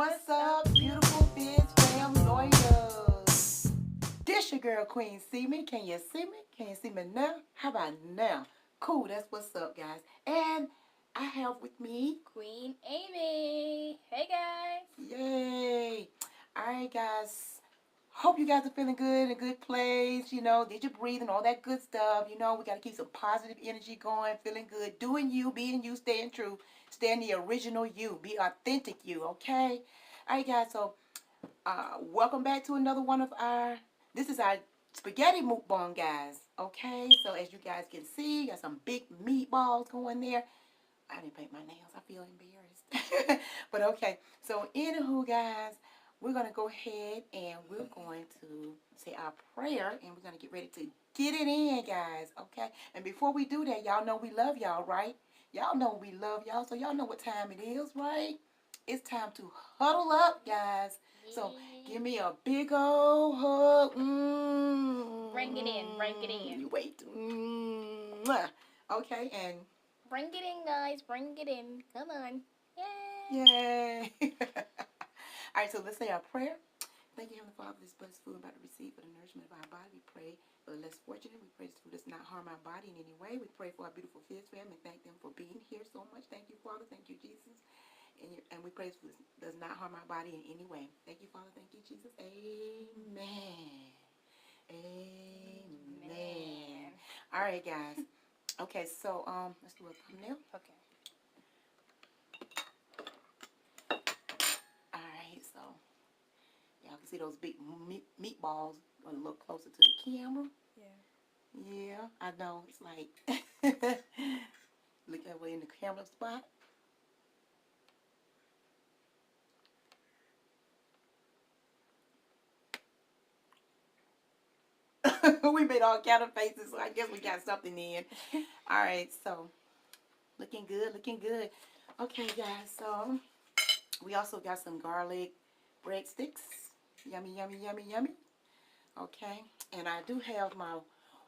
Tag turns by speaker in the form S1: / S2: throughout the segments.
S1: What's up, beautiful FizzFam lawyers? This your girl, Queen. See me? Can you see me? Can you see me now? How about now? Cool, that's what's up, guys. And I have with me
S2: Queen Amy. Hey guys.
S1: Yay! Alright, guys. Hope you guys are feeling good, in a good place. You know, did your breathing, all that good stuff. You know, we got to keep some positive energy going, feeling good, doing you, being you, staying true, staying the original you, be authentic you, okay? Alright, guys, so welcome back to another one of this is our spaghetti mukbang, guys, okay? So as you guys can see, got some big meatballs going there. I didn't paint my nails. I feel embarrassed. But okay. So anywho, guys, we're going to go ahead and we're going to say our prayer. And we're going to get ready to get it in, guys. Okay? And before we do that, y'all know we love y'all, right? Y'all know we love y'all. So y'all know what time it is, right? It's time to huddle up, guys. So give me a big old hug.
S2: Bring it in. Bring it in.
S1: You wait. Okay, and
S2: bring it in, guys. Bring it in. Come on. Yay.
S1: Yay. All right, so let's say our prayer. Thank you, Heavenly Father, for this blessed food I'm about to receive for the nourishment of our body. We pray for the less fortunate. We pray this food does not harm our body in any way. We pray for our beautiful FizzFam and thank them for being here so much. Thank you, Father. Thank you, Jesus. And we pray this food does not harm our body in any way. Thank you, Father. Thank you, Jesus. Amen. Amen. All right, guys. Okay, so let's do a thumbnail.
S2: Okay.
S1: Alright, so y'all can see those big meatballs a little closer to the camera.
S2: Yeah.
S1: Yeah, I know. It's like look at way in the camera spot. We made all kind of faces, so I guess we got something in. Alright, so looking good, looking good. Okay, guys, so we also got some garlic breadsticks. Yummy, yummy, yummy, yummy. Okay, and I do have my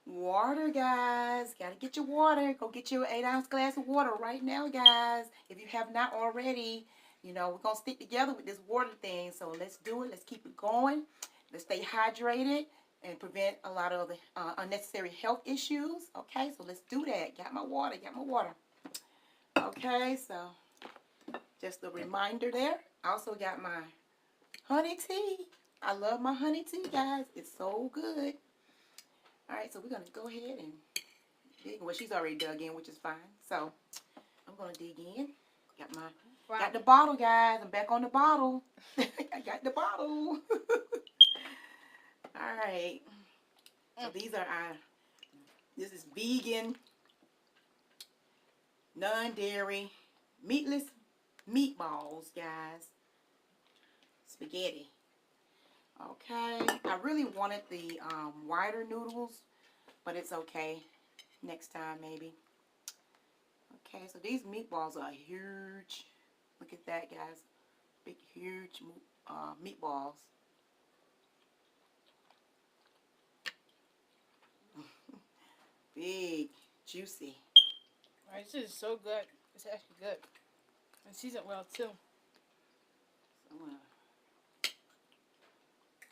S1: water, guys. Gotta get your water. Go get your 8-ounce glass of water right now, guys. If you have not already, you know, we're gonna stick together with this water thing. So let's do it. Let's keep it going. Let's stay hydrated and prevent a lot of the unnecessary health issues. Okay, so let's do that. Got my water. Got my water. Okay, so just a reminder there. I also got my honey tea. I love my honey tea, guys. It's so good. All right, so we're going to go ahead and dig. Well, she's already dug in, which is fine. So I'm going to dig in. Got the bottle, guys. I'm back on the bottle. I got the bottle. All right. So these are this is vegan, non-dairy, meatless meatballs, guys. Spaghetti. Okay. I really wanted the wider noodles, but it's okay. Next time, maybe. Okay, so these meatballs are huge. Look at that, guys. Big, huge meatballs. Big, juicy.
S2: Alright, this is so good. It's actually good. And seasoned well, too.
S1: So I'm going to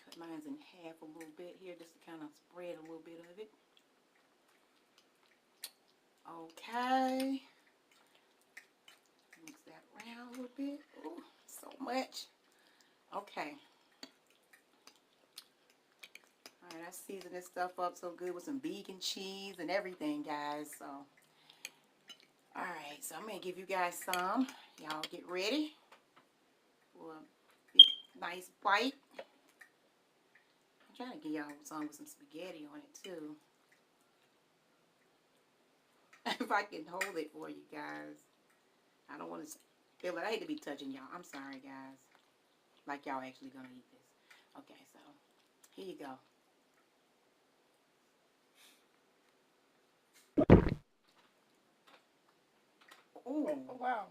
S1: cut mine in half a little bit here just to kind of spread a little bit of it. Okay. Mix that around a little bit. Ooh, so much. Okay. Alright, I seasoned this stuff up so good with some vegan cheese and everything, guys. So, alright, so I'm going to give you guys some. Y'all get ready for a big, nice bite. I'm trying to give y'all some with some spaghetti on it, too. If I can hold it for you guys. I don't want to feel it. I hate to be touching y'all. I'm sorry, guys. Like y'all actually going to eat this. Okay, so here you go. Ooh.
S2: Oh, wow.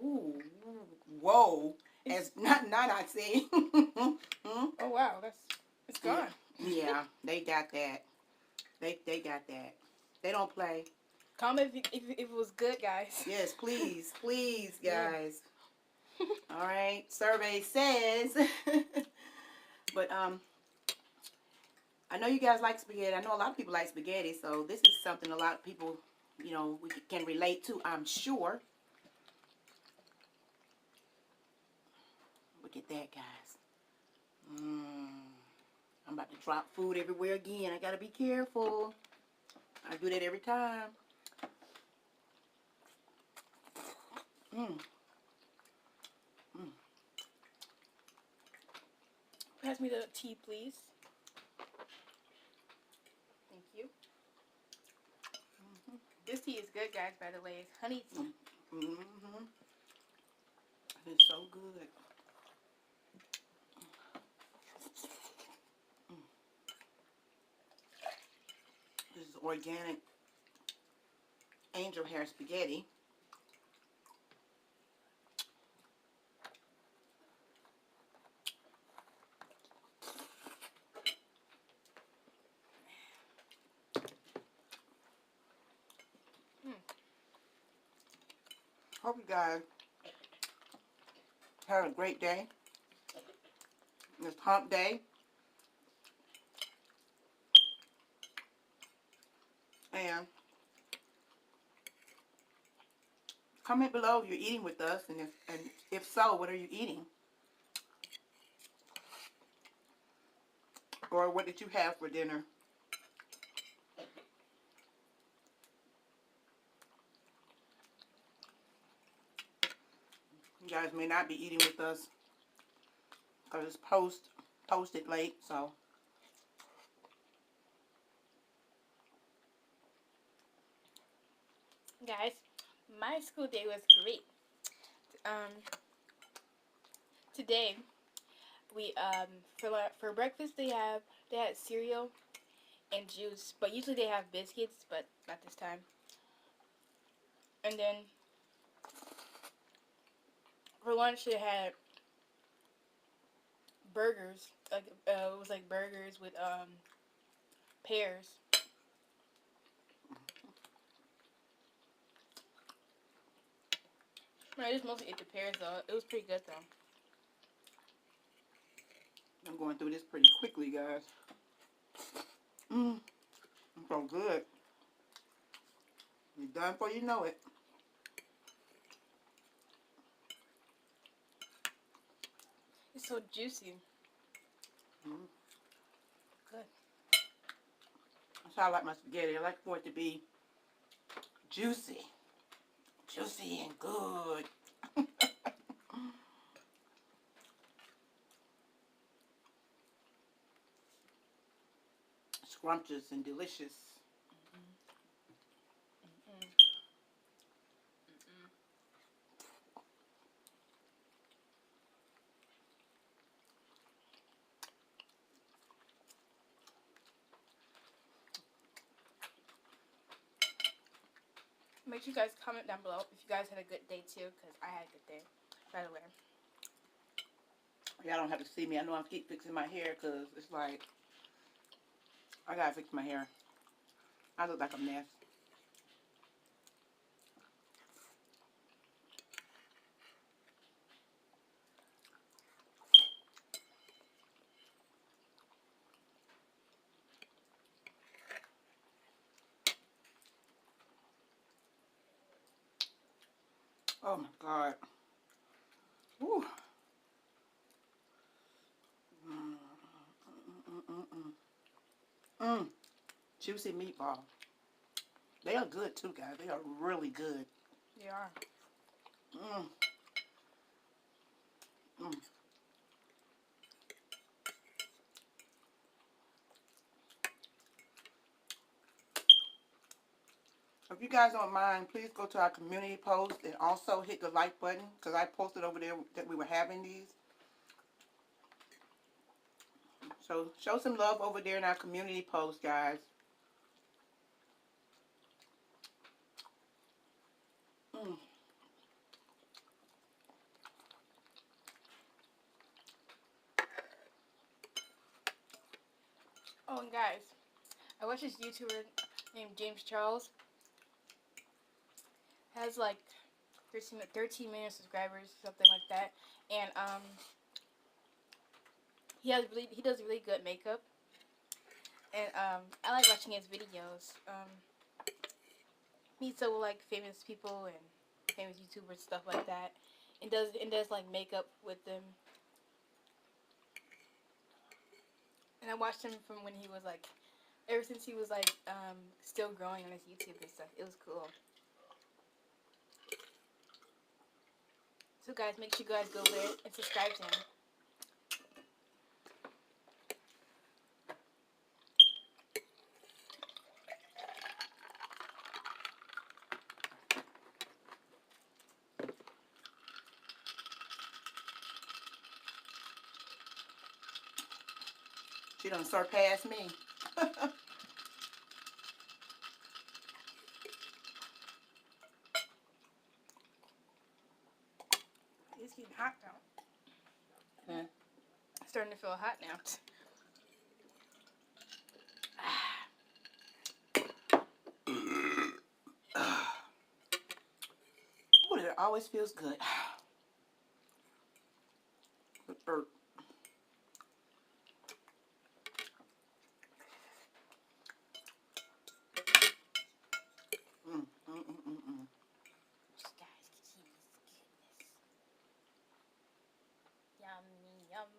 S1: Ooh. Whoa. As not I say.
S2: Oh, wow. It's gone.
S1: Yeah, they got that. They got that. They don't play.
S2: Comment if it was good, guys.
S1: Yes, please. Please, guys. All right, survey says. But I know you guys like spaghetti. I know a lot of people like spaghetti, so this is something a lot of people, you know, we can relate to, I'm sure. Look at that, guys. I'm about to drop food everywhere again. I gotta be careful. I do that every time.
S2: Pass me the tea, please. Thank you. This tea is good, guys, by the way. It's honey tea.
S1: It's so good. This is organic angel hair spaghetti. Hope you guys had a great day. It's hump day. And comment below if you're eating with us, and if so, what are you eating? Or what did you have for dinner? You guys may not be eating with us because it's posted late, so.
S2: Guys, my school day was great. Today we for breakfast they had cereal and juice, but usually they have biscuits, but not this time. And then for lunch they had burgers. Like it was like burgers with pears. I just mostly ate the pears though. It was pretty good though.
S1: I'm going through this pretty quickly, guys. It's so good. You're done before you know it.
S2: It's so juicy. Good.
S1: That's how I like my spaghetti. I like for it to be juicy. Juicy and good. Scrumptious and delicious.
S2: Make sure you guys comment down below if you guys had a good day too, because I had a good day, by the way.
S1: Y'all don't have to see me. I know I keep fixing my hair because it's like, I gotta fix my hair. I look like a mess. Oh my God. Woo. Juicy meatball. They are good too, guys. They are really good.
S2: They are.
S1: If you guys don't mind, please go to our community post and also hit the like button because I posted over there that we were having these. So show some love over there in our community post, guys.
S2: Oh, and guys, I watched this YouTuber named James Charles. Has like 13 million subscribers, something like that. And he does really good makeup. And I like watching his videos. Meets up with like famous people and famous YouTubers, stuff like that. And does like makeup with them. And I watched him from when he was like, ever since he was like still growing on his YouTube and stuff. It was cool. So guys, make sure you guys go there and subscribe to him.
S1: She done surpassed me.
S2: It's getting hot now.
S1: Yeah.
S2: It's starting to feel hot now.
S1: Ooh, it always feels good. The burp.
S2: Guys, can see this goodness. Yummy, yum.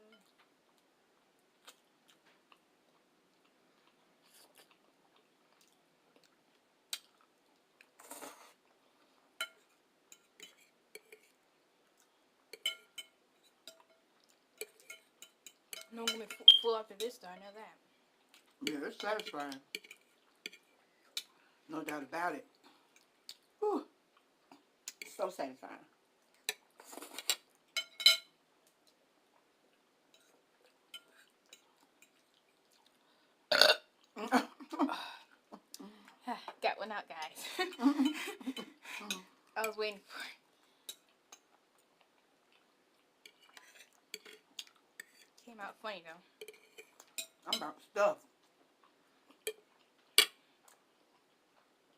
S2: No, I'm gonna be full after this, though. I know that.
S1: Yeah, it's satisfying. No doubt about it. Whew. So satisfying.
S2: Got one out, guys. I was waiting for it. Came out funny, though.
S1: I'm about stuffed.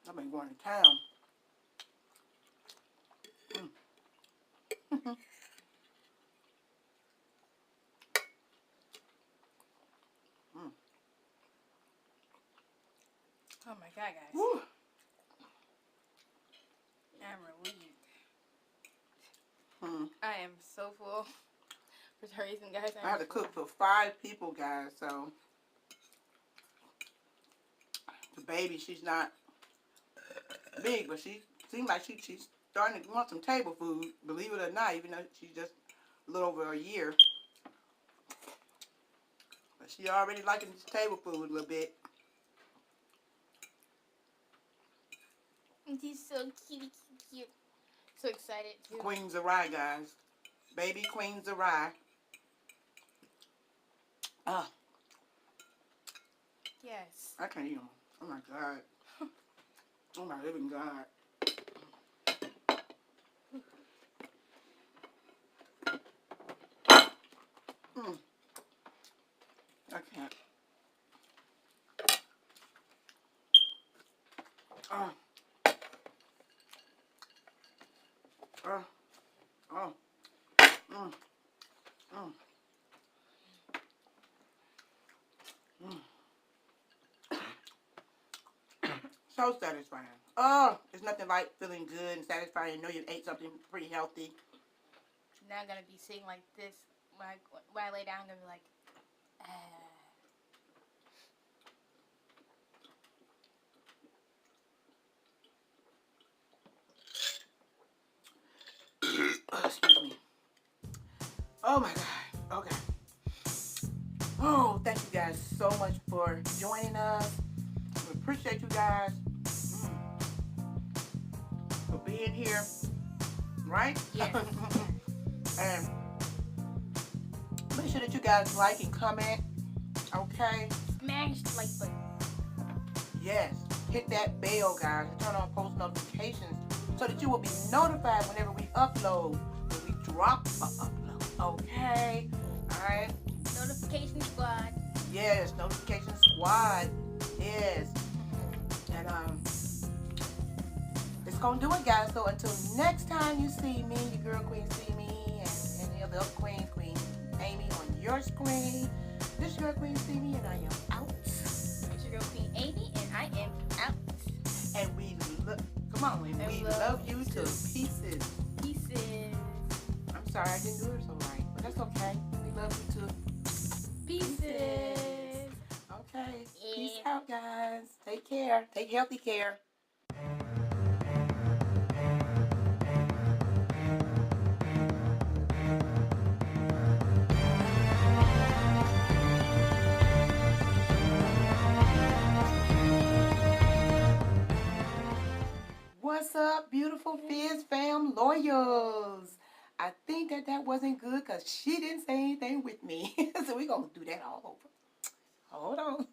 S1: I've been going to town.
S2: Oh my god, guys.
S1: Woo.
S2: I'm relieved. I am so full. For some reason, guys,
S1: I had to cook for 5 people, guys, so the baby, she's not big, but she seems like she's starting to want some table food, believe it or not, even though she's just a little over a year. But she already liking this table food a little bit.
S2: She's so cute. So excited, too.
S1: Queens of Rye, guys. Baby Queens of Rye. Ah.
S2: Yes.
S1: I can't eat them. Oh my God. Oh my living God. I can't. Oh. Oh. Oh. So satisfying. Oh, it's nothing like feeling good and satisfying. You know you ate something pretty healthy.
S2: Now I'm gonna be sitting like this when I lay down. I'm gonna be like,
S1: Excuse me. Oh my God. Okay. Oh, thank you guys so much for joining us. We appreciate you guys for being here. Right?
S2: yes.
S1: And make sure that you guys like and comment. Okay?
S2: Smash the like button.
S1: Yes. Hit that bell, guys, and turn on post notifications so that you will be notified whenever we upload, when we drop a upload. Okay? Alright?
S2: Notification squad.
S1: Yes, notification squad. Yes. And it's gonna do it, guys. So until next time you see me, your girl Queen see me, and any other Queen Amy on your screen. This your girl Queen see me, and I am out.
S2: It's your girl Queen Amy, and I am out.
S1: And we love you to pieces.
S2: Pieces.
S1: I'm sorry I didn't do it so right, but that's okay. We love you to
S2: Pieces.
S1: Okay.
S2: Yeah.
S1: Peace out, guys. Take care. Take healthy care. What's up, beautiful FizzFam loyals? I think that wasn't good because she didn't say anything with me. So we're going to do that all over. Hold on.